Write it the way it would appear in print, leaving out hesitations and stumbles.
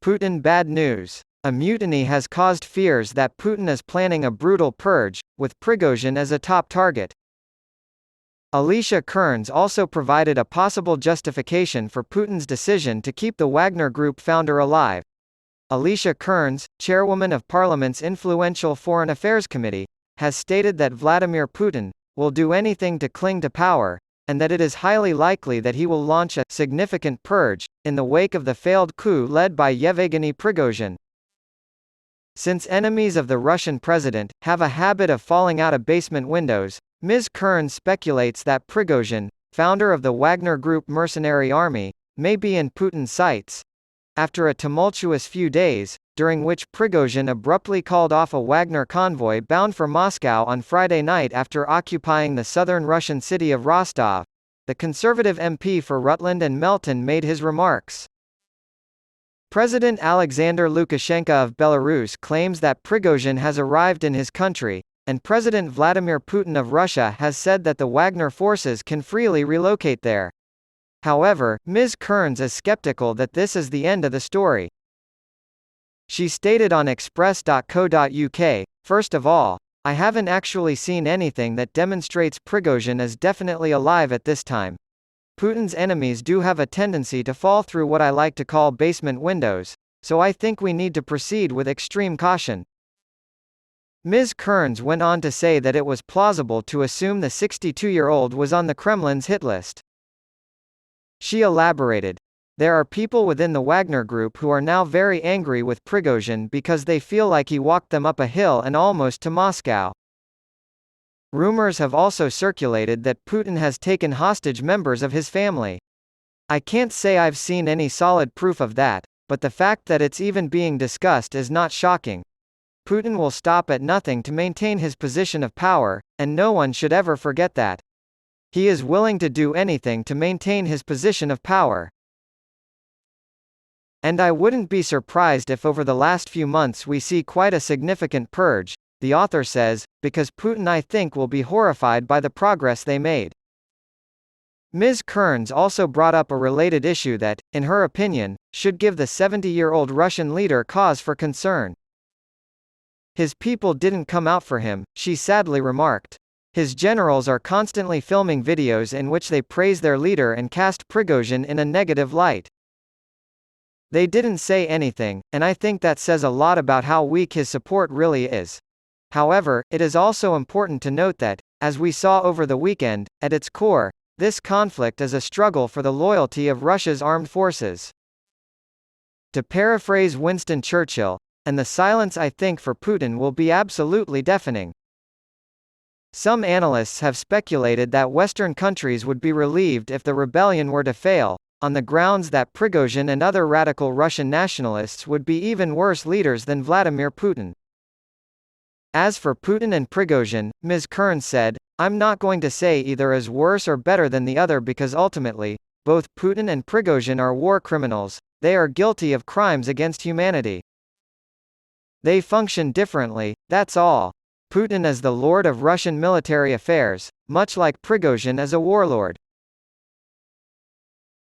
Putin Bad News. A mutiny has caused fears that Putin is planning a brutal purge, with Prigozhin as a top target. Alicia Kearns also provided a possible justification for Putin's decision to keep the Wagner Group founder alive. Alicia Kearns, chairwoman of Parliament's influential Foreign Affairs Committee, has stated that Vladimir Putin will do anything to cling to power, and that it is highly likely that he will launch a significant purge in the wake of the failed coup led by Yevgeny Prigozhin. Since enemies of the Russian president have a habit of falling out of basement windows, Ms. Kearns speculates that Prigozhin, founder of the Wagner Group mercenary army, may be in Putin's sights. After a tumultuous few days, during which Prigozhin abruptly called off a Wagner convoy bound for Moscow on Friday night after occupying the southern Russian city of Rostov, the conservative MP for Rutland and Melton made his remarks. President Alexander Lukashenko of Belarus claims that Prigozhin has arrived in his country, and President Vladimir Putin of Russia has said that the Wagner forces can freely relocate there. However, Ms. Kearns is skeptical that this is the end of the story. She stated on express.co.uk, "First of all, I haven't actually seen anything that demonstrates Prigozhin is definitely alive at this time. Putin's enemies do have a tendency to fall through what I like to call basement windows, so I think we need to proceed with extreme caution." Ms. Kearns went on to say that it was plausible to assume the 62-year-old was on the Kremlin's hit list. She elaborated, "There are people within the Wagner Group who are now very angry with Prigozhin because they feel like he walked them up a hill and almost to Moscow." Rumors have also circulated that Putin has taken hostage members of his family. "I can't say I've seen any solid proof of that, but the fact that it's even being discussed is not shocking. Putin will stop at nothing to maintain his position of power, and no one should ever forget that. He is willing to do anything to maintain his position of power. And I wouldn't be surprised if over the last few months we see quite a significant purge," the author says, "because Putin I think will be horrified by the progress they made." Ms. Kearns also brought up a related issue that, in her opinion, should give the 70-year-old Russian leader cause for concern. "His people didn't come out for him," she sadly remarked. "His generals are constantly filming videos in which they praise their leader and cast Prigozhin in a negative light. They didn't say anything, and I think that says a lot about how weak his support really is. However, it is also important to note that, as we saw over the weekend, at its core, this conflict is a struggle for the loyalty of Russia's armed forces." To paraphrase Winston Churchill, "And the silence I think for Putin will be absolutely deafening." Some analysts have speculated that Western countries would be relieved if the rebellion were to fail, on the grounds that Prigozhin and other radical Russian nationalists would be even worse leaders than Vladimir Putin. As for Putin and Prigozhin, Ms. Kearns said, "I'm not going to say either is worse or better than the other because ultimately, both Putin and Prigozhin are war criminals, they are guilty of crimes against humanity. They function differently, that's all. Putin is the lord of Russian military affairs, much like Prigozhin is a warlord.